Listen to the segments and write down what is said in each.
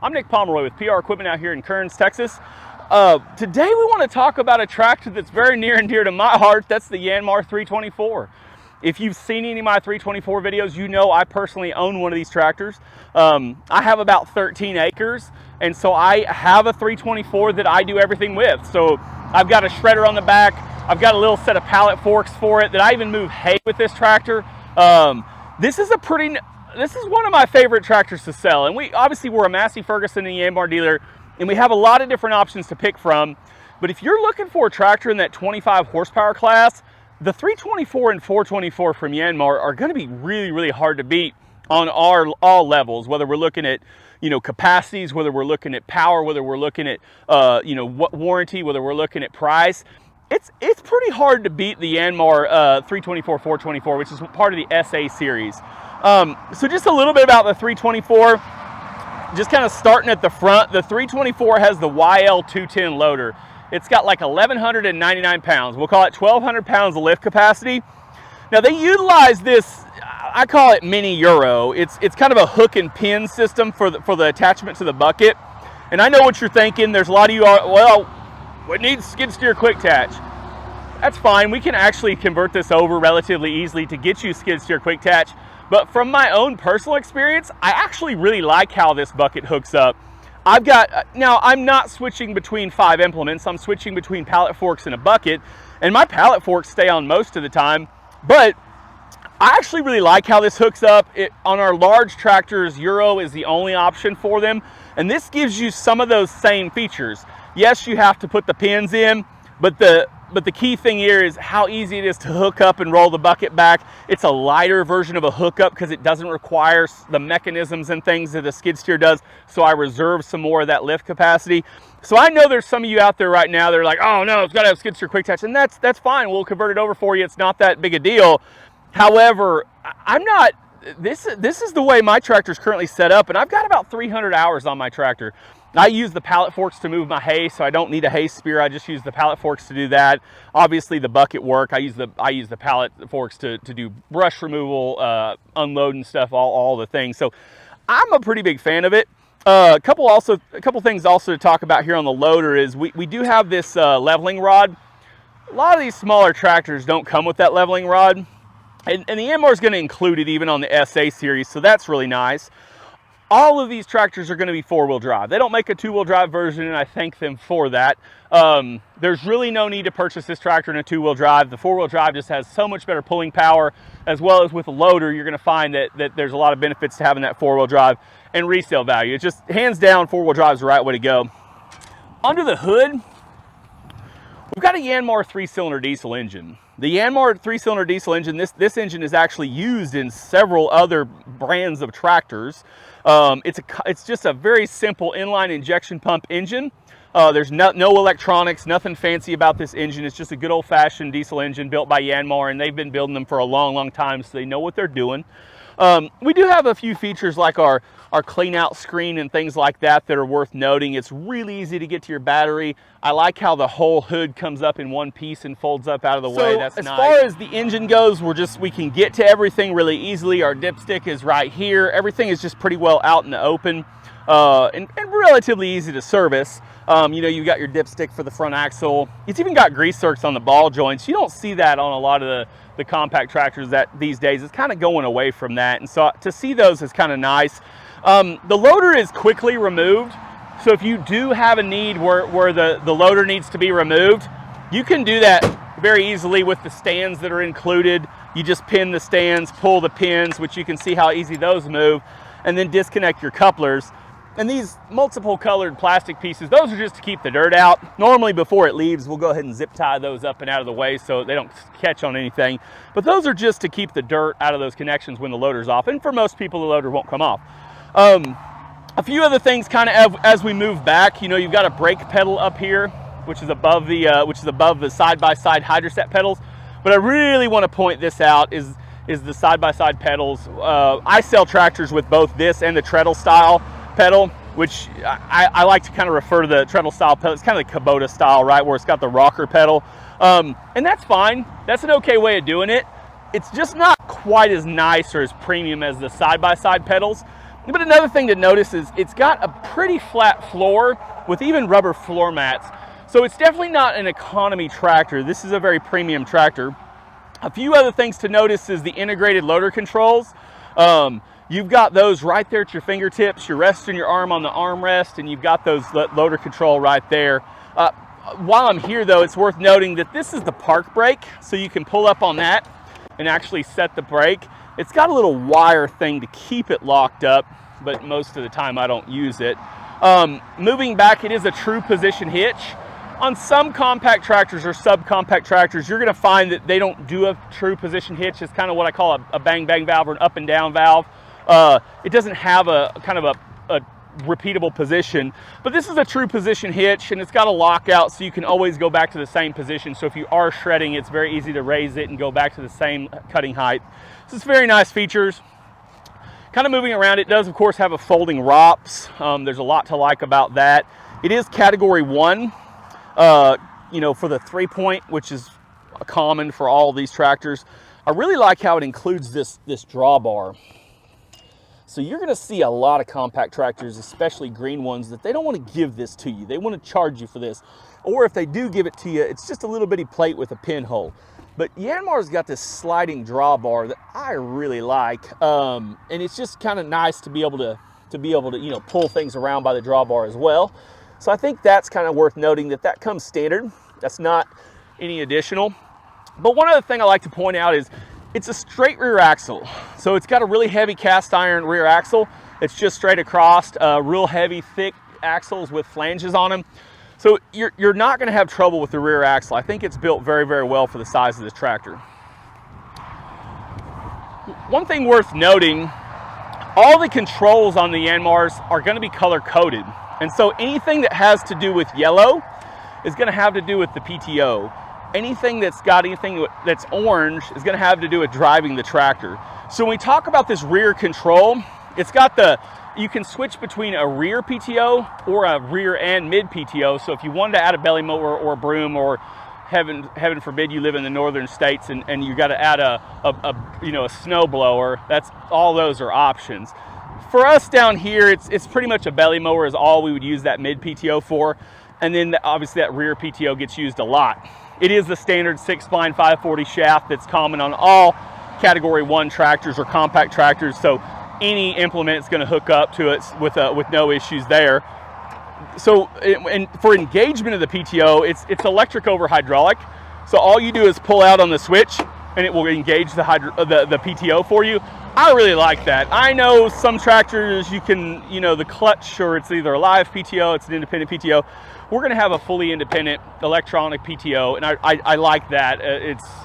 I'm Nick Pomeroy with PR Equipment out here in Kearns, Texas. Today we want to talk about a tractor that's very near and dear to my heart. That's the Yanmar 324. If you've seen any of my 324 videos, you know I personally own one of these tractors. I have about 13 acres, and so I have a 324 that I do everything with. So I've got a shredder on the back. I've got a little set of pallet forks for it that I even move hay with this tractor. This is one of my favorite tractors to sell, and we're a Massey Ferguson and Yanmar dealer, and we have a lot of different options to pick from. But if you're looking for a tractor in that 25 horsepower class, the 324 and 424 from Yanmar are going to be really hard to beat on all levels, whether we're looking at capacities, whether we're looking at power, whether we're looking at warranty, whether we're looking at price. It's pretty hard to beat the Yanmar 324 424, which is part of the SA series. So just a little bit about the 324, just kind of starting at the front. The 324 has the YL210 loader. It's got like 1,199 pounds. We'll call it 1,200 pounds of lift capacity. Now they utilize this, I call it mini Euro. It's kind of a hook and pin system for the attachment to the bucket. And I know what you're thinking. There's a lot of you are, well, it needs skid steer quick attach. That's fine. We can actually convert this over relatively easily to get you skid steer quick attach. But from my own personal experience, I actually really like how this bucket hooks up. Now I'm not switching between 5 implements. I'm switching between pallet forks and a bucket, and my pallet forks stay on most of the time. But I actually really like how this hooks up. On our large tractors, Euro is the only option for them, and this gives you some of those same features. Yes, you have to put the pins in, but the key thing here is how easy it is to hook up and roll the bucket back. It's a lighter version of a hookup because it doesn't require the mechanisms and things that a skid steer does, so I reserve some more of that lift capacity. So I know there's some of you out there right now that are like, oh no, it's got to have skid steer quick attach, and that's fine. We'll convert it over for you. It's not that big a deal. However, this is the way my tractor is currently set up, and I've got about 300 hours on my tractor. I use the pallet forks to move my hay, so I don't need a hay spear. I just use the pallet forks to do that. Obviously, the bucket work, I use the pallet forks to do brush removal, unloading stuff, all the things. So I'm a pretty big fan of it. A couple things also to talk about here on the loader is we do have this leveling rod. A lot of these smaller tractors don't come with that leveling rod, and the Yanmar is going to include it even on the SA series, so that's really nice. All of these tractors are going to be 4-wheel drive. They don't make a 2-wheel drive version, and I thank them for that. There's really no need to purchase this tractor in a 2-wheel drive. The 4-wheel drive just has so much better pulling power, as well as with a loader, you're going to find that there's a lot of benefits to having that 4-wheel drive and resale value. It's just hands down 4-wheel drive is the right way to go. Under the hood, we've got a Yanmar 3-cylinder diesel engine. The Yanmar 3-cylinder diesel engine, this engine is actually used in several other brands of tractors. It's just a very simple inline injection pump engine. There's no electronics, nothing fancy about this engine. It's just a good old-fashioned diesel engine built by Yanmar, and they've been building them for a long time, so they know what they're doing. We do have a few features like our clean out screen and things like that are worth noting. It's really easy to get to your battery. I like how the whole hood comes up in one piece and folds up out of the way. That's nice. As far as the engine goes, we can get to everything really easily. Our dipstick is right here. Everything is just pretty well out in the open and relatively easy to service. You've got your dipstick for the front axle. It's even got grease zerks on the ball joints. You don't see that on a lot of the compact tractors these days. It's kind of going away from that, and so to see those is kind of nice. The loader is quickly removed, so if you do have a need where the loader needs to be removed, you can do that very easily with the stands that are included. You just pin the stands, pull the pins, which you can see how easy those move, and then disconnect your couplers. And these multiple colored plastic pieces, those are just to keep the dirt out. Normally before it leaves, we'll go ahead and zip tie those up and out of the way so they don't catch on anything. But those are just to keep the dirt out of those connections when the loader's off. And for most people, the loader won't come off. A few other things kind of as we move back, you've got a brake pedal up here, which is above the side-by-side hydroset pedals. But I really want to point this out is the side-by-side pedals. I sell tractors with both this and the treadle style pedal, which I like to kind of refer to the treadle style pedal. It's kind of the Kubota style, right, where it's got the rocker pedal. And that's fine. That's an okay way of doing it. It's just not quite as nice or as premium as the side-by-side pedals. But another thing to notice is it's got a pretty flat floor with even rubber floor mats. So it's definitely not an economy tractor. This is a very premium tractor. A few other things to notice is the integrated loader controls. You've got those right there at your fingertips. You're resting your arm on the armrest, and you've got those loader control right there. While I'm here though, it's worth noting that this is the park brake, so you can pull up on that and actually set the brake. It's got a little wire thing to keep it locked up, but most of the time I don't use it. Moving back, it is a true position hitch. On some compact tractors or subcompact tractors, you're gonna find that they don't do a true position hitch. It's kind of what I call a bang bang valve or an up and down valve. It doesn't have a kind of a repeatable position, but this is a true position hitch, and it's got a lockout, so you can always go back to the same position. So if you are shredding, it's very easy to raise it and go back to the same cutting height. So it's very nice features. Kind of moving around, it does of course have a folding ROPS. There's a lot to like about that. It is category 1, you know, for the 3-point, which is common for all of these tractors. I really like how it includes this drawbar. So you're going to see a lot of compact tractors, especially green ones, that they don't want to give this to you. They want to charge you for this. Or if they do give it to you, it's just a little bitty plate with a pinhole. But Yanmar's got this sliding drawbar that I really like. And it's just kind of nice to be able to you know, pull things around by the drawbar as well. So I think that's kind of worth noting that comes standard. That's not any additional. But one other thing I like to point out is it's a straight rear axle. So it's got a really heavy cast iron rear axle. It's just straight across, real heavy, thick axles with flanges on them. So you're not gonna have trouble with the rear axle. I think it's built very, very well for the size of this tractor. One thing worth noting, all the controls on the Yanmars are gonna be color coded. And so anything that has to do with yellow is gonna have to do with the PTO. Anything that's got anything that's orange is going to have to do with driving the tractor. So when we talk about this rear control, it's got you can switch between a rear PTO or a rear and mid PTO. So if you wanted to add a belly mower or a broom, or heaven forbid you live in the northern states and you got to add a snow blower, that's all those are options. For us down here, it's pretty much a belly mower is all we would use that mid PTO for. And then obviously that rear PTO gets used a lot. It is the standard 6-spline 540 shaft that's common on all category 1 tractors or compact tractors. So any implement is going to hook up to it with no issues there. So and for engagement of the PTO, it's electric over hydraulic. So all you do is pull out on the switch and it will engage the PTO for you. I really like that. I know some tractors you can, you know, the clutch, or it's either a live PTO, it's an independent PTO. We're going to have a fully independent electronic PTO, and I like that.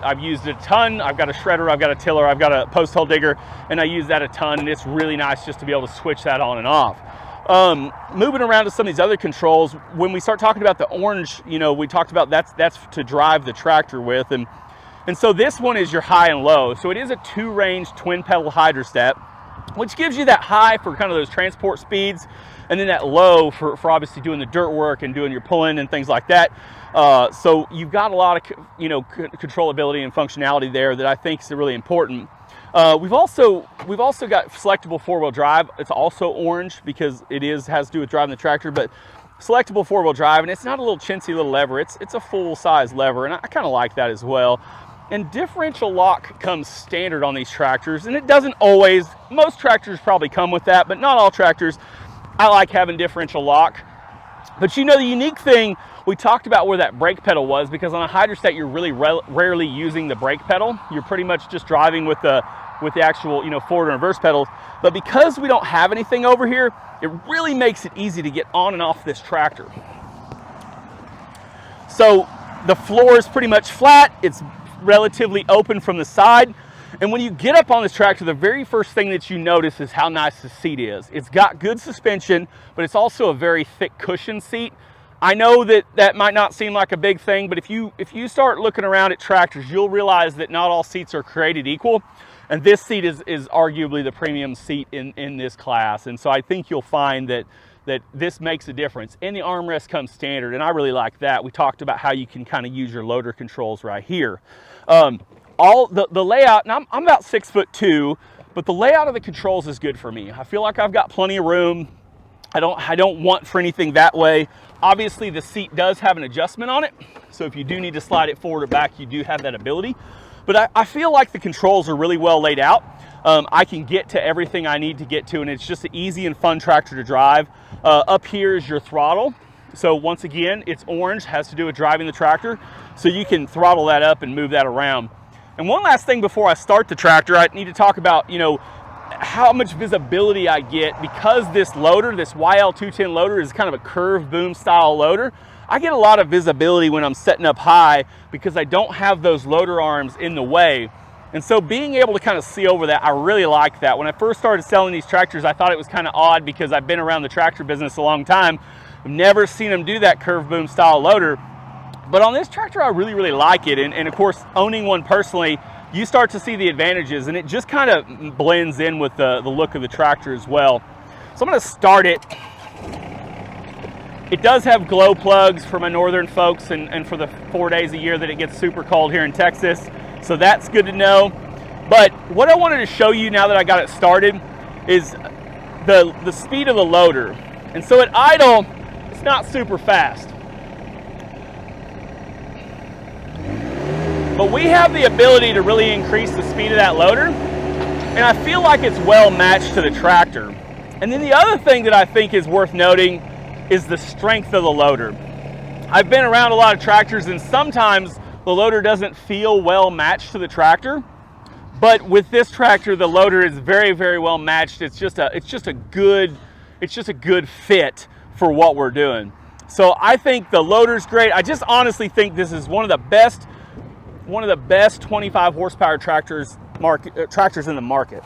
I've used it a ton. I've got a shredder, I've got a tiller, I've got a post hole digger, and I use that a ton, and it's really nice just to be able to switch that on and off. Moving around to some of these other controls, when we start talking about the orange, you know, we talked about that's to drive the tractor with, and so this one is your high and low. So it is a 2-range twin pedal hydrostep, which gives you that high for kind of those transport speeds, and then that low for obviously doing the dirt work and doing your pulling and things like that. So you've got a lot of, you know, controllability and functionality there that I think is really important. We've also got selectable 4-wheel drive. It's also orange because it has to do with driving the tractor, but selectable 4-wheel drive, and it's not a little chintzy little lever. It's a full-size lever, and I kind of like that as well. And differential lock comes standard on these tractors, and it doesn't always. Most tractors probably come with that, but not all tractors. I like having differential lock. But you know, the unique thing, we talked about where that brake pedal was, because on a hydrostat you're really rarely using the brake pedal. You're pretty much just driving with the actual, you know, forward and reverse pedals. But because we don't have anything over here, it really makes it easy to get on and off this tractor. So the floor is pretty much flat. It's relatively open from the side. And when you get up on this tractor, the very first thing that you notice is how nice the seat is. It's got good suspension, but it's also a very thick cushion seat. I know that might not seem like a big thing, but if you start looking around at tractors, you'll realize that not all seats are created equal. And this seat is arguably the premium seat in this class. And so I think you'll find that this makes a difference. And the armrest comes standard, and I really like that. We talked about how you can kind of use your loader controls right here. All the layout, and I'm about 6'2", but the layout of the controls is good for me. I feel like I've got plenty of room. I don't want for anything that way. Obviously, the seat does have an adjustment on it, so if you do need to slide it forward or back, you do have that ability. But I feel like the controls are really well laid out. I can get to everything I need to get to, and it's just an easy and fun tractor to drive. Up here is your throttle. So once again, it's orange, has to do with driving the tractor. So you can throttle that up and move that around. And one last thing before I start the tractor, I need to talk about, you know, how much visibility I get because this loader, this YL210 loader is kind of a curved boom style loader. I get a lot of visibility when I'm setting up high because I don't have those loader arms in the way. And so being able to kind of see over that, I really like that. When I first started selling these tractors, I thought it was kind of odd because I've been around the tractor business a long time. I've never seen them do that curved boom style loader. But on this tractor, I really like it. And of course, owning one personally, you start to see the advantages, and it just kind of blends in with the look of the tractor as well. So I'm gonna start it. It does have glow plugs for my northern folks and for the 4 days a year that it gets super cold here in Texas. So that's good to know. But what I wanted to show you now that I got it started is the speed of the loader. And so at idle, it's not super fast. But we have the ability to really increase the speed of that loader, and I feel like it's well matched to the tractor. And then the other thing that I think is worth noting is the strength of the loader. I've been around a lot of tractors, and sometimes the loader doesn't feel well matched to the tractor, but with this tractor, the loader is very well matched. It's just a good fit for what we're doing. So I think the loader's great. I just honestly think this is one of the best 25 horsepower tractors in the market.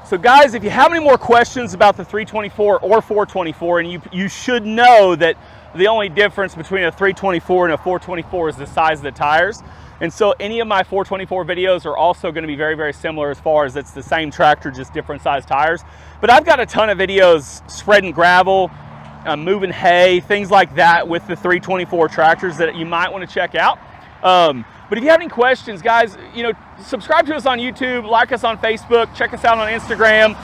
So guys, if you have any more questions about the 324 or 424, and you should know that the only difference between a 324 and a 424 is the size of the tires. And so any of my 424 videos are also going to be very similar as far as it's the same tractor, just different size tires. But I've got a ton of videos spreading gravel, moving hay, things like that with the 324 tractors that you might want to check out. But if you have any questions, guys, you know, subscribe to us on YouTube, like us on Facebook, check us out on Instagram,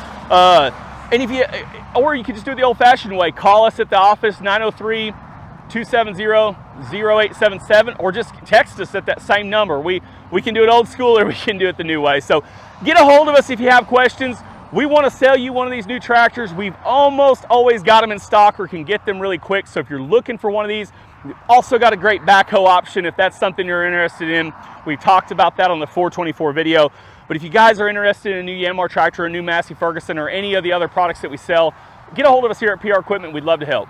or you can just do it the old-fashioned way. Call us at the office, 903-270-0877, or just text us at that same number. We can do it old school, or we can do it the new way. So get a hold of us if you have questions. We want to sell you one of these new tractors. We've almost always got them in stock or can get them really quick. So if you're looking for one of these, we've also got a great backhoe option if that's something you're interested in. We talked about that on the 424 video. But if you guys are interested in a new Yanmar tractor, a new Massey Ferguson, or any of the other products that we sell, get a hold of us here at PR Equipment. We'd love to help.